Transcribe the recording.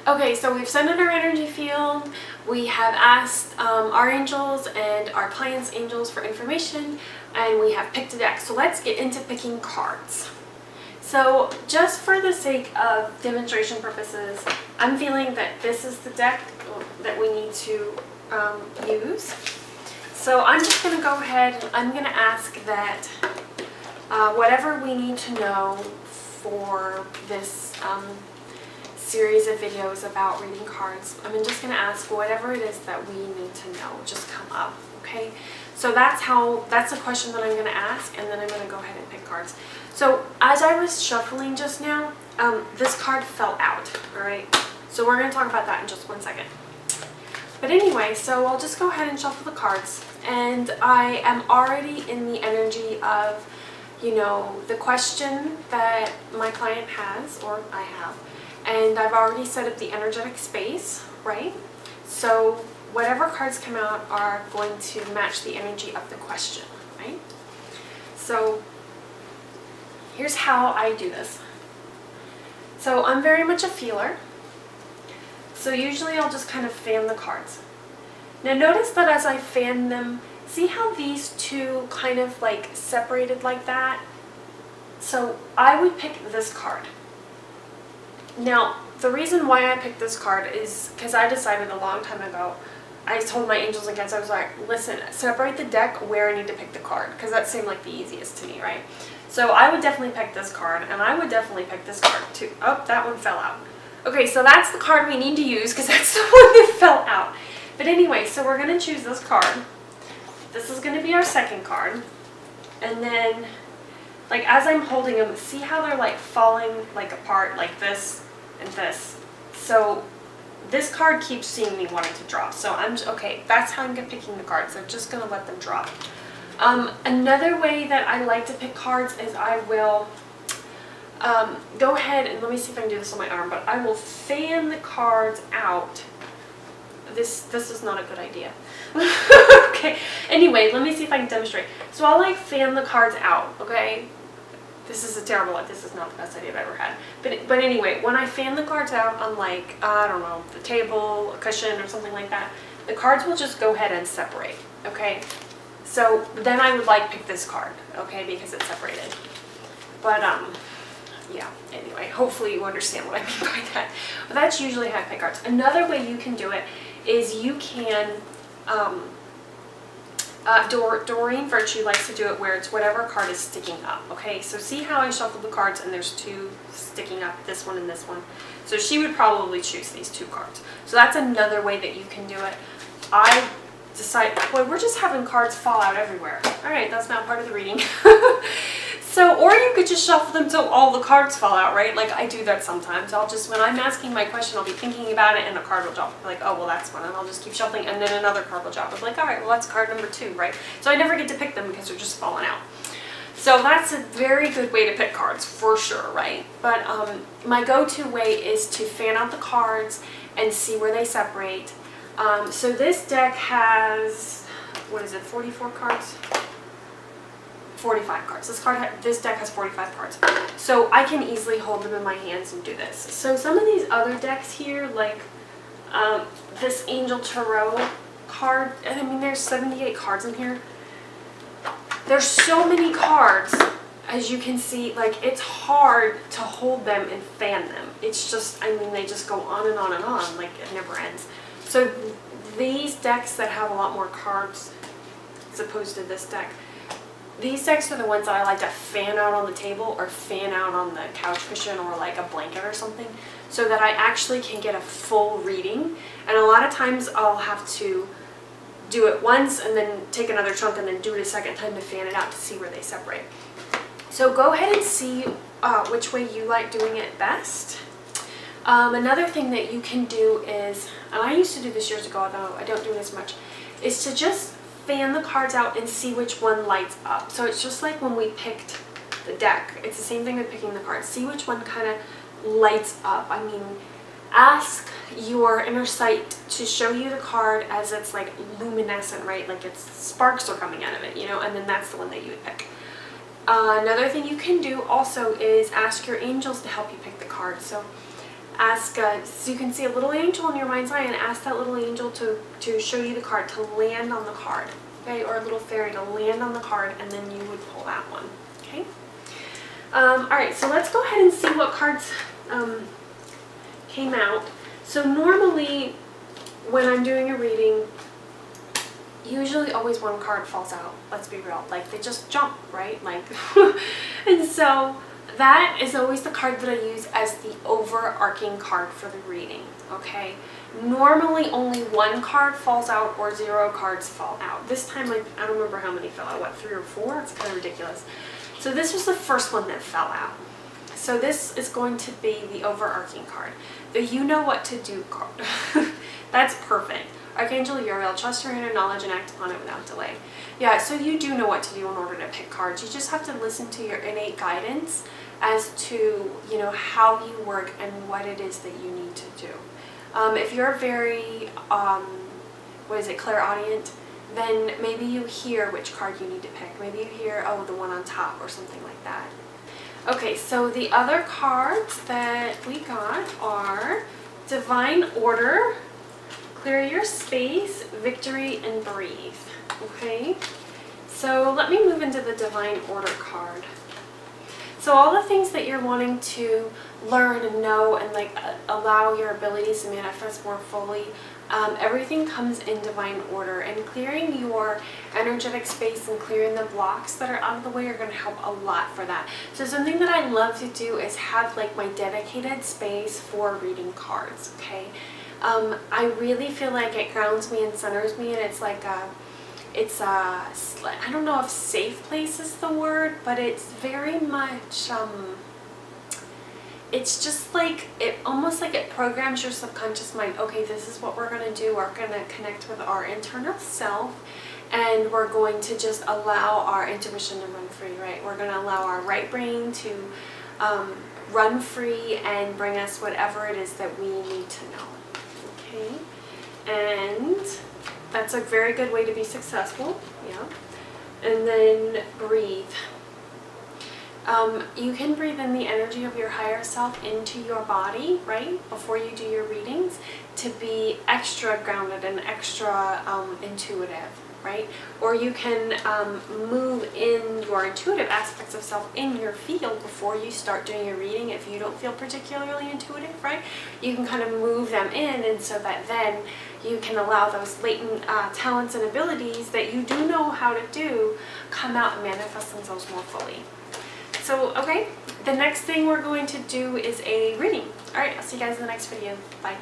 Okay, so we've sent in our energy field, we have asked our angels and our clients' angels for information, and we have picked a deck. So let's get into picking cards. So just for the sake of demonstration purposes, I'm feeling that this is the deck that we need to use. So I'm just going to go ahead and I'm going to ask that whatever we need to know for this series of videos about reading cards, I'm just going to ask whatever it is that we need to know, just come up, okay? So that's the question that I'm going to ask, and then I'm going to go ahead and pick cards. So as I was shuffling just now, this card fell out, alright? So we're going to talk about that in just 1 second. But anyway, so I'll just go ahead and shuffle the cards, and I am already in the energy of, you know, the question that my client has, or I have, and I've already set up the energetic space, right? So whatever cards come out are going to match the energy of the question, right? So here's how I do this. So I'm very much a feeler. So usually I'll just kind of fan the cards. Now notice that as I fan them, see how these two kind of like separated like that? So I would pick this card. Now, the reason why I picked this card is because I decided a long time ago, I told my angels and guides, I was like, listen, separate the deck where I need to pick the card, because that seemed like the easiest to me, right? So I would definitely pick this card, and I would definitely pick this card too. Oh, that one fell out. Okay, so that's the card we need to use, because that's the one that fell out. But anyway, so we're going to choose this card. This is going to be our second card. And then, like, as I'm holding them, see how they're like falling like apart like this and this. So this card keeps seeing me wanting to drop. So okay, that's how I'm picking the cards. I'm just going to let them drop. Another way that I like to pick cards is I will go ahead and let me see if I can do this on my arm, but I will fan the cards out. This is not a good idea. Okay, anyway, let me see if I can demonstrate. So I'll like fan the cards out, okay? This is a terrible, this is not the best idea I've ever had. But anyway, when I fan the cards out on like, I don't know, the table, a cushion or something like that, the cards will just go ahead and separate, okay? So then I would like pick this card, okay, because it's separated. But yeah, anyway, hopefully you understand what I mean by that. But that's usually how I pick cards. Another way you can do it is you can, Doreen Virtue likes to do it where it's whatever card is sticking up, okay? So see how I shuffled the cards and there's two sticking up, this one and this one. So she would probably choose these two cards. So that's another way that you can do it. I decide, boy, we're just having cards fall out everywhere. All right, that's not part of the reading. So, or you could just shuffle them till all the cards fall out, right? Like I do that sometimes. I'll just, when I'm asking my question, I'll be thinking about it and a card will drop. Like, oh, well, that's one. And I'll just keep shuffling and then another card will drop. I'm like, all right, well, that's card number 2, right? So I never get to pick them because they're just falling out. So that's a very good way to pick cards for sure, right? But my go-to way is to fan out the cards and see where they separate. So this deck has, what is it, 44 cards? 45 cards. This deck has 45 cards. So I can easily hold them in my hands and do this. So some of these other decks here, like this Angel Tarot card, and I mean there's 78 cards in here. There's so many cards, as you can see, like it's hard to hold them and fan them. It's just, I mean, they just go on and on and on, like it never ends. So these decks that have a lot more cards as opposed to this deck, these decks are the ones that I like to fan out on the table or fan out on the couch cushion or like a blanket or something so that I actually can get a full reading. And a lot of times I'll have to do it once and then take another chunk and then do it a second time to fan it out to see where they separate. So go ahead and see which way you like doing it best. Another thing that you can do is, and I used to do this years ago, although I don't do it as much, is to just fan the cards out and see which one lights up. So it's just like when we picked the deck. It's the same thing with picking the cards. See which one kind of lights up. I mean, ask your inner sight to show you the card as it's like luminescent, right? Like it's sparks are coming out of it, you know, and then that's the one that you would pick. Another thing you can do also is ask your angels to help you pick the card. So ask, so you can see a little angel in your mind's eye and ask that little angel to show you the card, to land on the card, okay? Or a little fairy to land on the card, and then you would pull that one, okay? All right, so let's go ahead and see what cards came out. So normally when I'm doing a reading, usually always one card falls out, let's be real. Like, they just jump, right? Like, and so that is always the card that I use as the overarching card for the reading, okay? Normally only one card falls out or 0 cards fall out. This time, like, I don't remember how many fell out, what, 3 or 4? It's kind of ridiculous. So this was the first one that fell out. So this is going to be the overarching card. The you know what to do card. That's perfect. Archangel Uriel, trust your inner knowledge and act upon it without delay. Yeah, so you do know what to do in order to pick cards. You just have to listen to your innate guidance as to, you know, how you work and what it is that you need to do. If you're very, clairaudient, then maybe you hear which card you need to pick. Maybe you hear, oh, the one on top or something like that. Okay, so the other cards that we got are Divine Order, Clear Your Space, Victory, and Breathe. Okay, so let me move into the Divine Order card. So all the things that you're wanting to learn and know and like allow your abilities to manifest more fully, everything comes in divine order, and clearing your energetic space and clearing the blocks that are out of the way are going to help a lot for that. So something that I love to do is have like my dedicated space for reading cards, okay? I really feel like it grounds me and centers me, and it's like I don't know if safe place is the word, but it's very much, it's just like, it almost like it programs your subconscious mind. Okay, this is what we're going to do. We're going to connect with our internal self, and we're going to just allow our intuition to run free, right? We're going to allow our right brain to run free and bring us whatever it is that we need to know, okay? And that's a very good way to be successful, yeah. And then breathe. You can breathe in the energy of your higher self into your body, right, before you do your readings, to be extra grounded and extra intuitive, right? Or you can move in your intuitive aspects of self in your field before you start doing your reading. If you don't feel particularly intuitive, right, you can kind of move them in, and so that then you can allow those latent talents and abilities that you do know how to do come out and manifest themselves more fully. So, okay, the next thing we're going to do is a reading. All right, I'll see you guys in the next video. Bye.